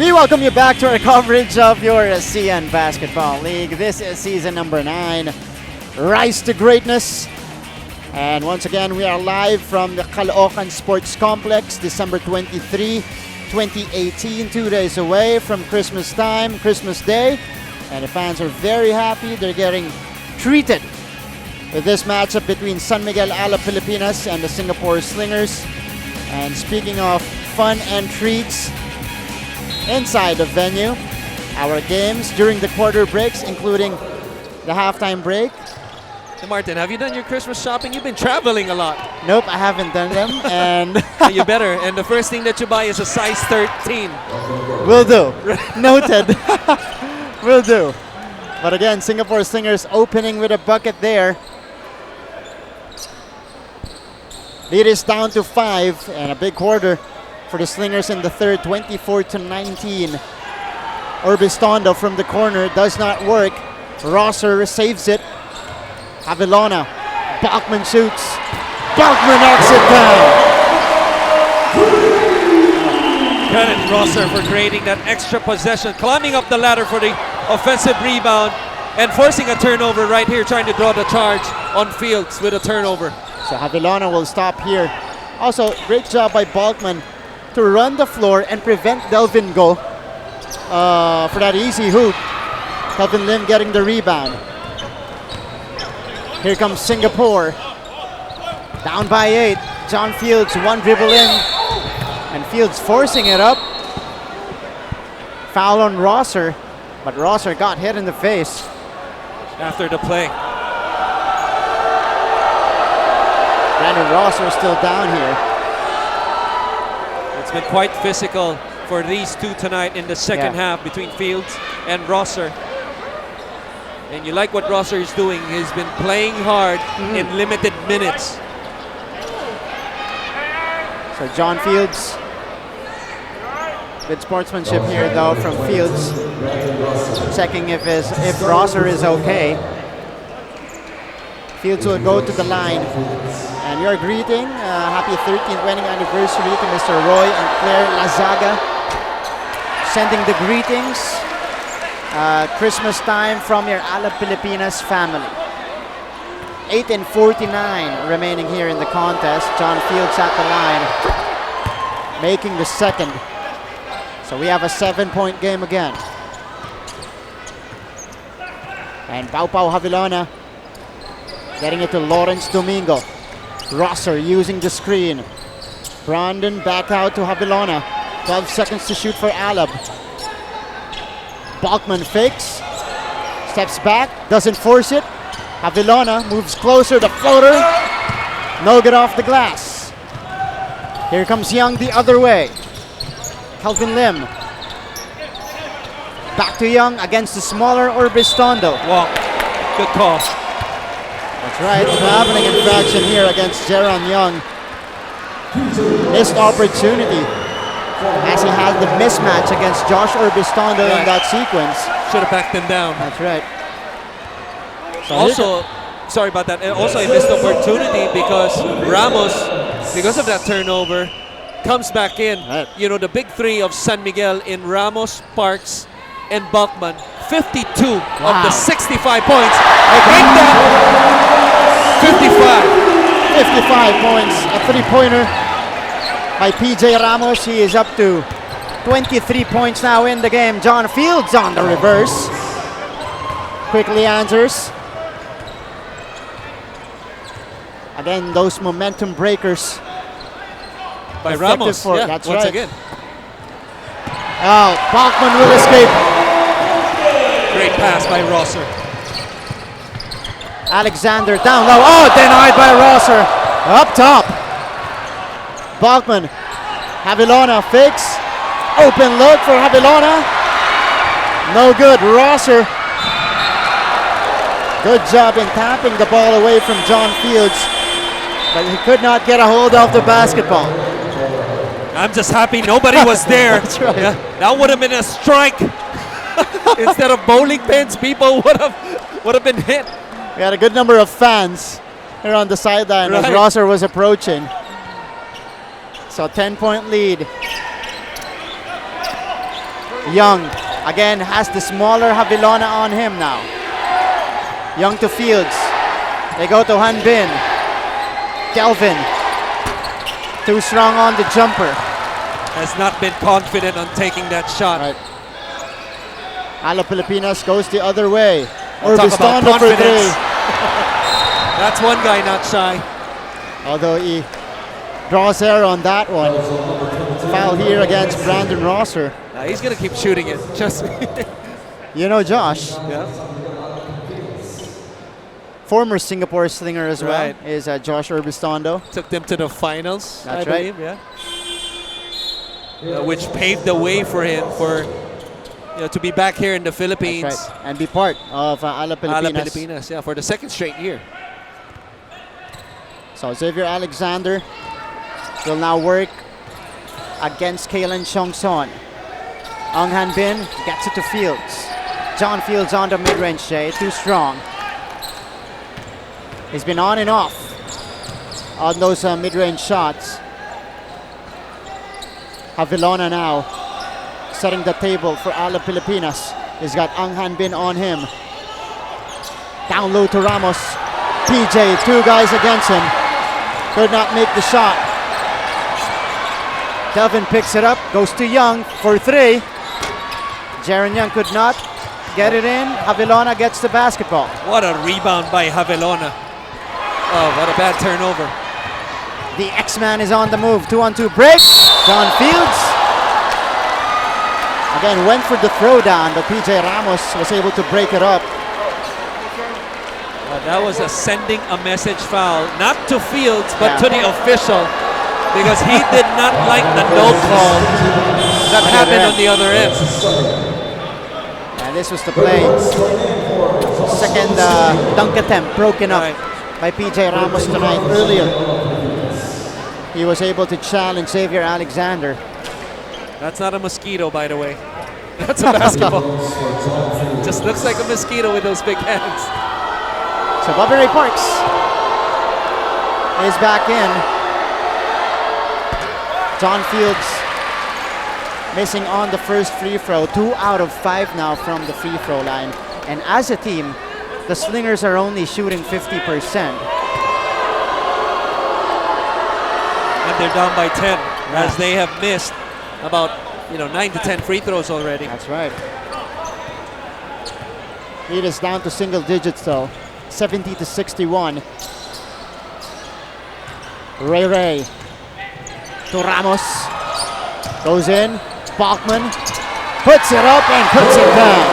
We welcome you back to our coverage of your ASEAN Basketball League. This is season number 9, Rise to Greatness. And once again, we are live from the Caloocan Sports Complex, December 23, 2018, 2 days away from Christmas time, Christmas Day. And the fans are very happy. They're getting treated with this matchup between San Miguel Alab Pilipinas and the Singapore Slingers. And speaking of fun and treats inside the venue, our games during the quarter breaks, including the halftime break. Hey Martin, have you done your Christmas shopping? You've been traveling a lot. Nope, I haven't done them. And you better. And the first thing that you buy is a size 13. Will do. Noted. Will do. But again, Singapore Slingers opening with a bucket there. Lead is down to 5 and a big quarter for the Slingers in the third, 24-19. Orbistondo from the corner does not work. Rosser saves it. Avelona. Bachman shoots. Bachman knocks it down. Credit Rosser for creating that extra possession, climbing up the ladder for the offensive rebound and forcing a turnover right here, trying to draw the charge on Fields with a turnover. So Avelona will stop here. Also, great job by Bachman to run the floor and prevent Delvin Go for that easy hoop. Kelvin Lim getting the rebound. Here comes Singapore. Down by 8. John Fields, one dribble in. And Fields forcing it up. Foul on Rosser. But Rosser got hit in the face. After the play. Brandon Rosser still down here. It's been quite physical for these two tonight in the second half between Fields and Rosser. And you like what Rosser is doing. He's been playing hard in limited minutes. So John Fields. Good sportsmanship here though from Fields. Checking if Rosser is okay. Fields will go to the line. And your greeting, happy 13th wedding anniversary to Mr. Roy and Claire Lazaga. Sending the greetings. Christmas time from your Alab Pilipinas family. 8:49 remaining here in the contest. John Fields at the line, making the second. So we have a 7-point game again. And Pau Pau Havilona getting it to Lawrence Domingo. Rosser using the screen. Brandon back out to Havilona. 12 seconds to shoot for Alab. Bachman fakes, steps back, doesn't force it. Havilona moves closer, the floater. No good off the glass. Here comes Young the other way. Kelvin Lim. Back to Young against the smaller Orbistondo. Wow, good call. That's right, traveling infraction here against Jaron Young. Missed opportunity as he had the mismatch against Josh Orbistondo in that sequence. Should have backed him down. That's right. So also, sorry about that. And also a missed opportunity because Ramos, because of that turnover, comes back in. Right. You know, the big three of San Miguel in Ramos, Parks, and Bachman. 52 of the 65 points. Make that 55 points. A three-pointer by PJ Ramos. He is up to 23 points now in the game. John Fields on the reverse. Quickly answers. Again, those momentum breakers. By Ramos, that's once right. again. Oh, Bachman will escape. Great pass by Rosser. Alexander down low. Oh, denied by Rosser. Up top. Bachman. Havilona fakes. Open look for Havilona. No good. Rosser. Good job in tapping the ball away from John Fields. But he could not get a hold of the basketball. I'm just happy nobody was there. That's right. Yeah, that would have been a strike. Instead of bowling pins, people would have been hit. We had a good number of fans here on the sideline as Rosser was approaching. So 10-point lead. Young again has the smaller Havilona on him now. Young to Fields. They go to Hanbin. Delvin. Too strong on the jumper. Has not been confident on taking that shot. Right. Alab Pilipinas goes the other way. Talk about Orbistondo for confidence. 3. That's one guy not shy. Although he draws air on that one. Foul here against Brandon Rosser. He's going to keep shooting it. Just You know Josh, yeah. former Singapore slinger as well, Right. is Josh Orbistondo. Took them to the finals, That's I right. believe, yeah. Which paved the way for him to be back here in the Philippines. That's right. And be part of Alab Pilipinas. Alab Pilipinas, yeah, for the second straight year. So Xavier Alexander will now work against Kalen Chongson. Ang Han Bin gets it to Fields. John Fields on the mid-range, Jay. Too strong. He's been on and off on those mid-range shots. Havilona now setting the table for Alab Pilipinas. He's got Ang Han Bin on him. Down low to Ramos. PJ, 2 guys against him. Could not make the shot. Delvin picks it up, goes to Young for 3. Jaron Young could not get it in. Havilona gets the basketball. What a rebound by Havilona. Oh, what a bad turnover. The X-Man is on the move. 2-on-2 break. John Fields. Again, went for the throwdown, but PJ Ramos was able to break it up. That was a sending a message foul, not to Fields, but Yeah. to the official, because he did not like the no call that happened on the other end. And this was the play. Second dunk attempt broken up Right. by PJ Ramos tonight. Earlier, he was able to challenge Xavier Alexander. That's not a mosquito, by the way. That's a basketball. Just looks like a mosquito with those big hands. So Bobby Ray Parks is back in. John Fields missing on the first free throw. 2 out of 5 now from the free throw line. And as a team, the Slingers are only shooting 50%. And they're down by 10, as they have missed about 9 to 10 free throws already. That's right. Lead is down to single digits though. 70 to 61. Ray to Ramos. Goes in. Bachman puts it up and puts it down.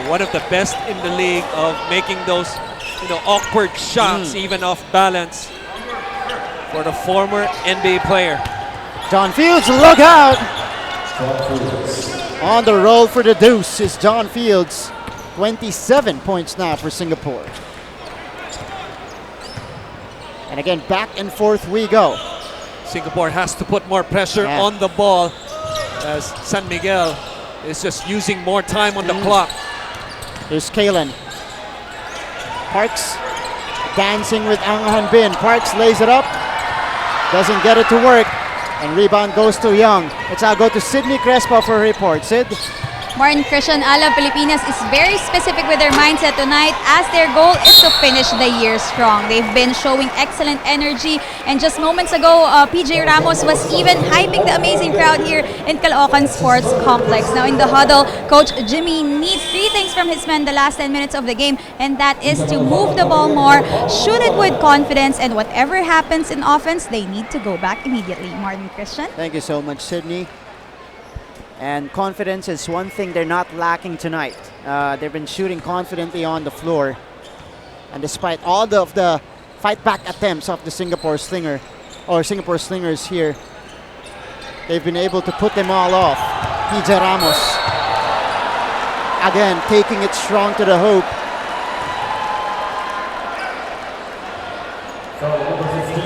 One of the best in the league of making those awkward shots, even off balance, for the former NBA player. John Fields, look out! On the roll for the deuce is John Fields. 27 points now for Singapore. And again, back and forth we go. Singapore has to put more pressure on the ball, as San Miguel is just using more time on the clock. Here's Kalen. Parks dancing with Ang Han Bin. Parks lays it up. Doesn't get it to work. And rebound goes to Young. Let's now go to Sydney Crespo for a report. Sid? Martin Christian, Alab Pilipinas is very specific with their mindset tonight, as their goal is to finish the year strong. They've been showing excellent energy, and just moments ago, PJ Ramos was even hyping the amazing crowd here in Caloocan Sports Complex. Now in the huddle, Coach Jimmy needs 3 things from his men the last 10 minutes of the game, and that is to move the ball more, shoot it with confidence, and whatever happens in offense, they need to go back immediately. Martin Christian. Thank you so much, Sydney. And confidence is one thing they're not lacking tonight. They've been shooting confidently on the floor. And despite all of the fight-back attempts of the Singapore Slingers here, they've been able to put them all off. PJ Ramos, again, taking it strong to the hoop.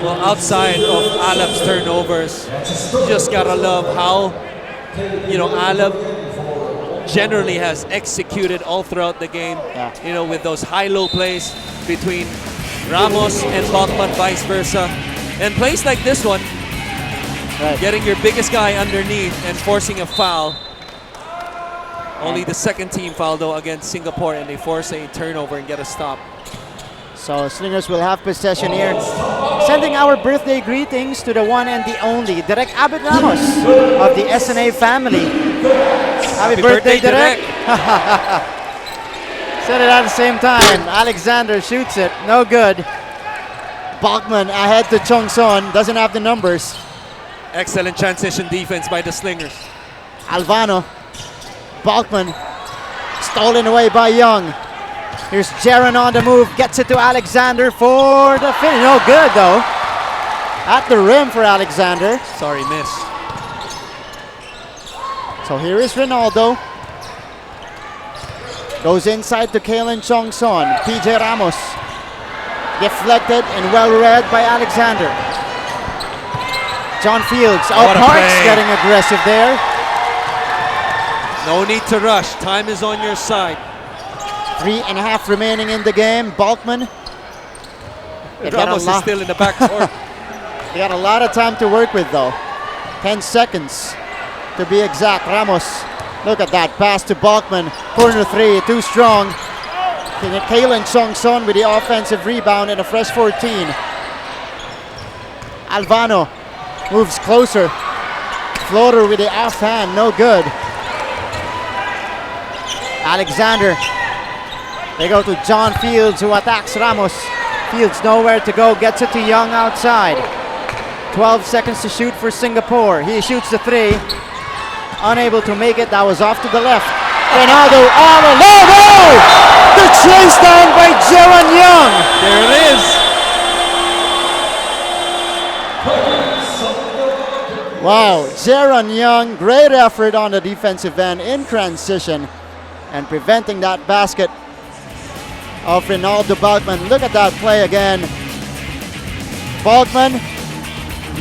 Well, outside of Alab's turnovers, you just gotta love how Alab generally has executed all throughout the game. With those high-low plays between Ramos and Bachman, vice versa, and plays like this one, Right. Getting your biggest guy underneath and forcing a foul. Only the second team foul though against Singapore, and they force a turnover and get a stop. So Slingers will have possession here. Sending our birthday greetings to the one and the only Direk Abed Ramos of the SNA family. Happy birthday, Direk. Said it at the same time. Alexander shoots it. No good. Bachman ahead to Chong Son. Doesn't have the numbers. Excellent transition defense by the Slingers. Alvano. Bachman. Stolen away by Young. Here's Jaron on the move. Gets it to Alexander for the finish. No good though. At the rim for Alexander. Sorry, miss. So here is Ronaldo. Goes inside to Kalen Chong Son. PJ Ramos. Deflected and well read by Alexander. John Fields. Oh, What a Parks play. getting aggressive there. No need to rush. Time is on your side. 3.5 remaining in the game. Balkman. They got a Ramos is lot- still in the back court. They got a lot of time to work with though. 10 seconds to be exact. Ramos. Look at that pass to Balkman. Corner three. Too strong. Kalen Chong Son with the offensive rebound and a fresh 14. Alvano moves closer. Floater with the offhand. No good. Alexander. They go to John Fields who attacks Ramos. Fields nowhere to go. Gets it to Young outside. 12 seconds to shoot for Singapore. He shoots the three. Unable to make it. That was off to the left. Ronaldo all alone. The chase down by Jaron Young. There it is. Wow, Jaron Young, great effort on the defensive end in transition and preventing that basket of Ronaldo Balkman. Look at that play again. Balkman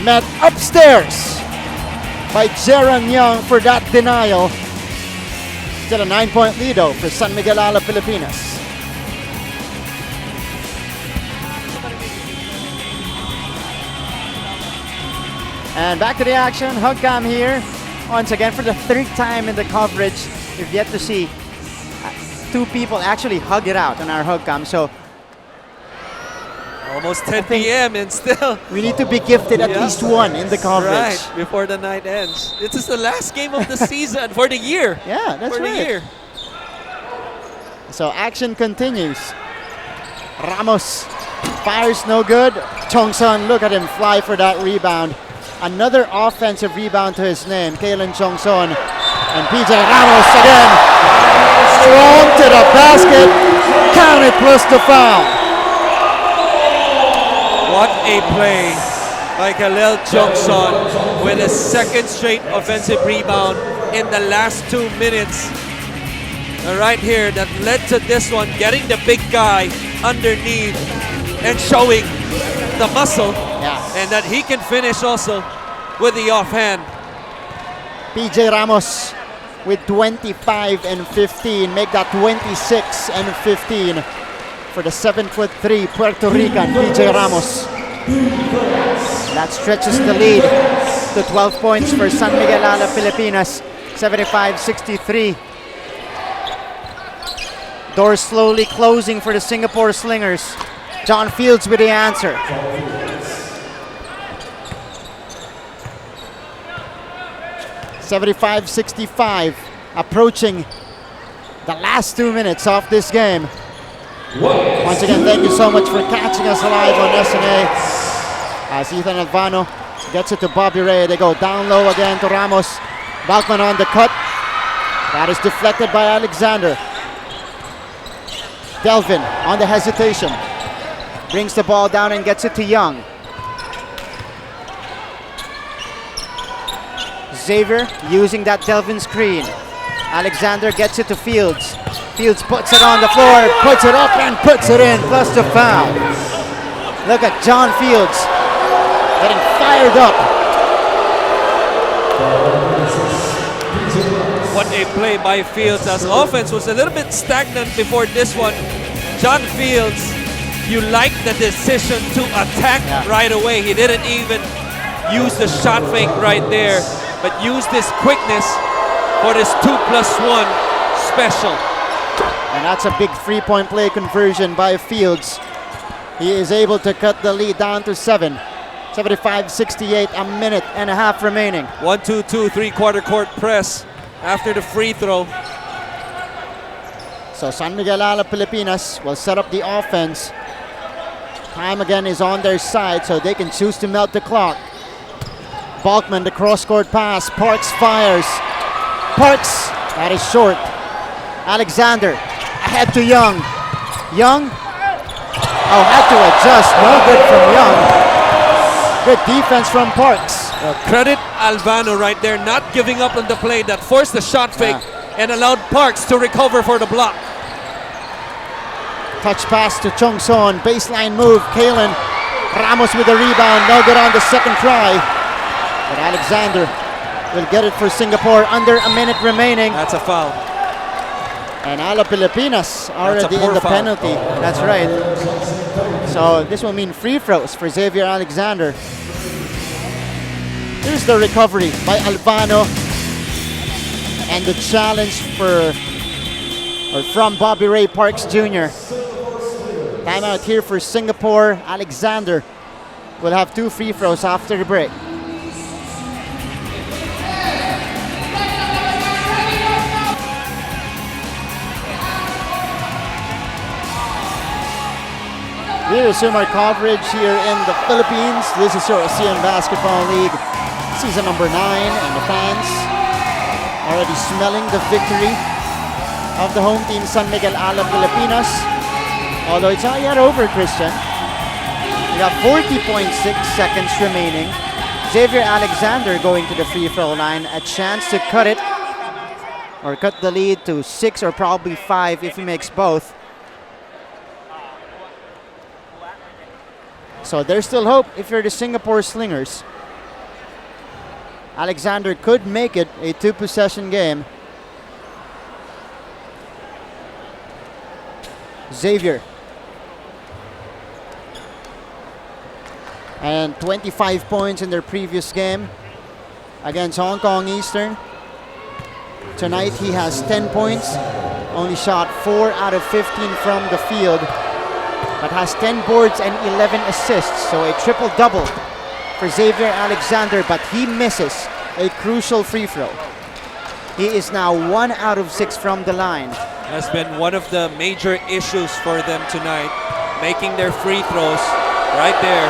met upstairs by Jaron Young for that denial. Still a 9-point lead though for San Miguel Alab Pilipinas. And back to the action. Hugcam here once again for the third time in the coverage. We've yet to see two people actually hug it out on our Hugcam. So Almost 10 think- p.m. and still. we need to be gifted at Yeah. least one in the coverage. Right, before the night ends. This is the last game of the season for the year. Yeah, that's for right. the year. So action continues. Ramos fires no good. Chong Son, look at him fly for that rebound. Another offensive rebound to his name, Kalen Chong Son. And PJ Ramos again. Strong to the basket. Count it plus the foul. What a play by Khalil Chongson with a second straight offensive rebound in the last 2 minutes. Right here that led to this one, getting the big guy underneath and showing the muscle, Yeah. and that he can finish also with the offhand. PJ Ramos with 25 and 15. Make that 26 and 15 for the 7'3" Puerto Rican PJ Ramos. That stretches the lead to 12 points for San Miguel Alab Pilipinas. 75-63. Doors slowly closing for the Singapore Slingers. John Fields with the answer. (75-65), approaching the last 2 minutes of this game. Once again, thank you so much for catching us live on SNA. As Ethan Alvano gets it to Bobby Ray, they go down low again to Ramos. Balkman on the cut. That is deflected by Alexander. Delvin on the hesitation. Brings the ball down and gets it to Young. Xavier using that Delvin screen. Alexander gets it to Fields. Fields puts it on the floor, puts it up and puts it in, plus the foul. Look at John Fields getting fired up. What a play by Fields, as offense was a little bit stagnant before this one. John Fields, you like the decision to attack right away. He didn't even use the shot fake right there, but use this quickness for this 2+1 special. And that's a big 3-point play conversion by Fields. He is able to cut the lead down to 7. 75-68, a minute and a half remaining. 1-2-2, three-quarter court press after the free throw. So San Miguel Alab Pilipinas will set up the offense. Time again is on their side, so they can choose to melt the clock. Balkman, the cross-court pass. Parks fires. Parks, that is short. Alexander, ahead to Young. Young, oh, had to adjust. No good from Young. Good defense from Parks. Credit Albano right there, not giving up on the play that forced the shot fake and allowed Parks to recover for the block. Touch pass to Chung Son, baseline move, Kalen. Ramos with a rebound, no good on the second try. But Alexander will get it for Singapore, under a minute remaining. That's a foul. And Alab Pilipinas already in the foul. penalty. That's right. So this will mean free throws for Xavier Alexander. Here's the recovery by Albano. And the challenge from Bobby Ray Parks Jr. Timeout here for Singapore. Alexander will have 2 free throws after the break. We resume our coverage here in the Philippines. This is your ASEAN Basketball League season number 9, and the fans already smelling the victory of the home team, San Miguel Alab Pilipinas. Although it's not yet over, Christian. We got 40.6 seconds remaining. Xavier Alexander going to the free throw line. A chance to cut it, or cut the lead to 6 or probably 5 if he makes both. So there's still hope if you're the Singapore Slingers. Alexander could make it a 2-possession game. Xavier. And 25 points in their previous game against Hong Kong Eastern. Tonight he has 10 points, only shot 4 out of 15 from the field, but has 10 boards and 11 assists, so a triple-double for Xavier Alexander, but he misses a crucial free throw. He is now 1 out of 6 from the line. Has been one of the major issues for them tonight, making their free throws right there.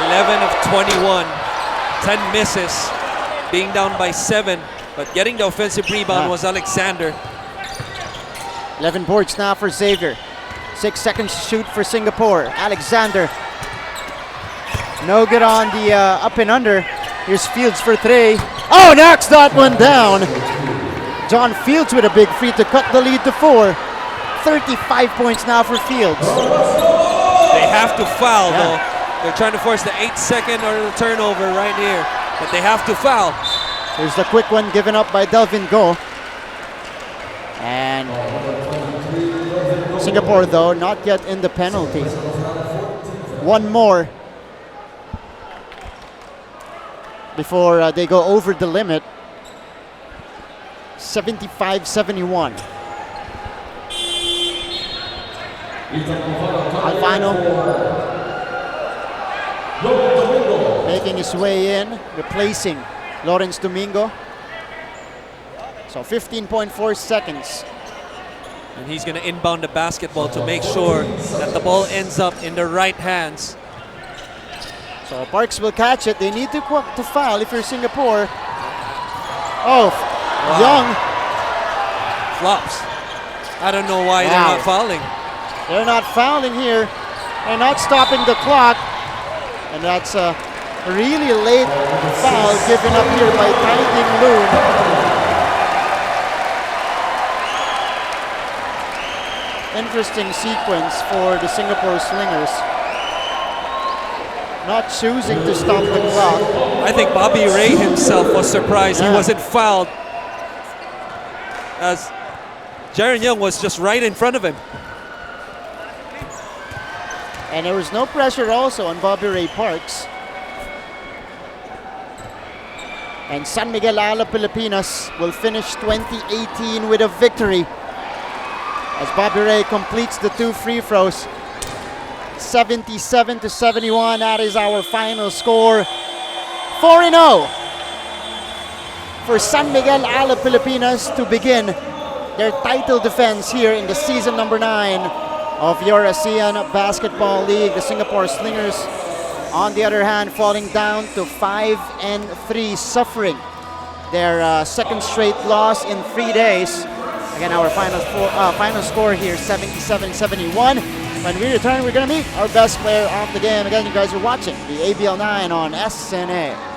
11 of 21, 10 misses, being down by 7, but getting the offensive rebound was Alexander. 11 boards now for Xavier. 6 seconds to shoot for Singapore. Alexander. No good on the up and under. Here's Fields for 3. Oh, knocks that one down. John Fields with a big free to cut the lead to 4. 35 points now for Fields. They have to foul though. They're trying to force the 8-second or the turnover right here, but they have to foul. Here's the quick one given up by Delvin Go. And Singapore, though, not yet in the penalty. One more before they go over the limit. 75-71. Alfano making his way in, replacing Lawrence Domingo. So 15.4 seconds. And he's going to inbound the basketball to make sure that the ball ends up in the right hands. So Parks will catch it. They need to foul if you're Singapore. Oh, wow. Young. Flops. I don't know why they're not fouling. They're not fouling here. They're not stopping the clock. And that's a really late foul given up here by Tai Ding Loon. Interesting sequence for the Singapore Slingers. Not choosing to stop the clock. I think Bobby Ray himself was surprised he wasn't fouled, as Jaron Young was just right in front of him. And there was no pressure also on Bobby Ray Parks. And San Miguel Alab Pilipinas will finish 2018 with a victory as Bobby Ray completes the 2 free throws. 77-71, that is our final score. 4-0 for San Miguel Alab Pilipinas to begin their title defense here in the season number 9 of your ASEAN Basketball League. The Singapore Slingers, on the other hand, falling down to 5-3, suffering their second straight loss in 3 days. Again, our final score here, 77-71. When we return, we're going to meet our best player of the game. Again, you guys are watching the ABL 9 on SNA.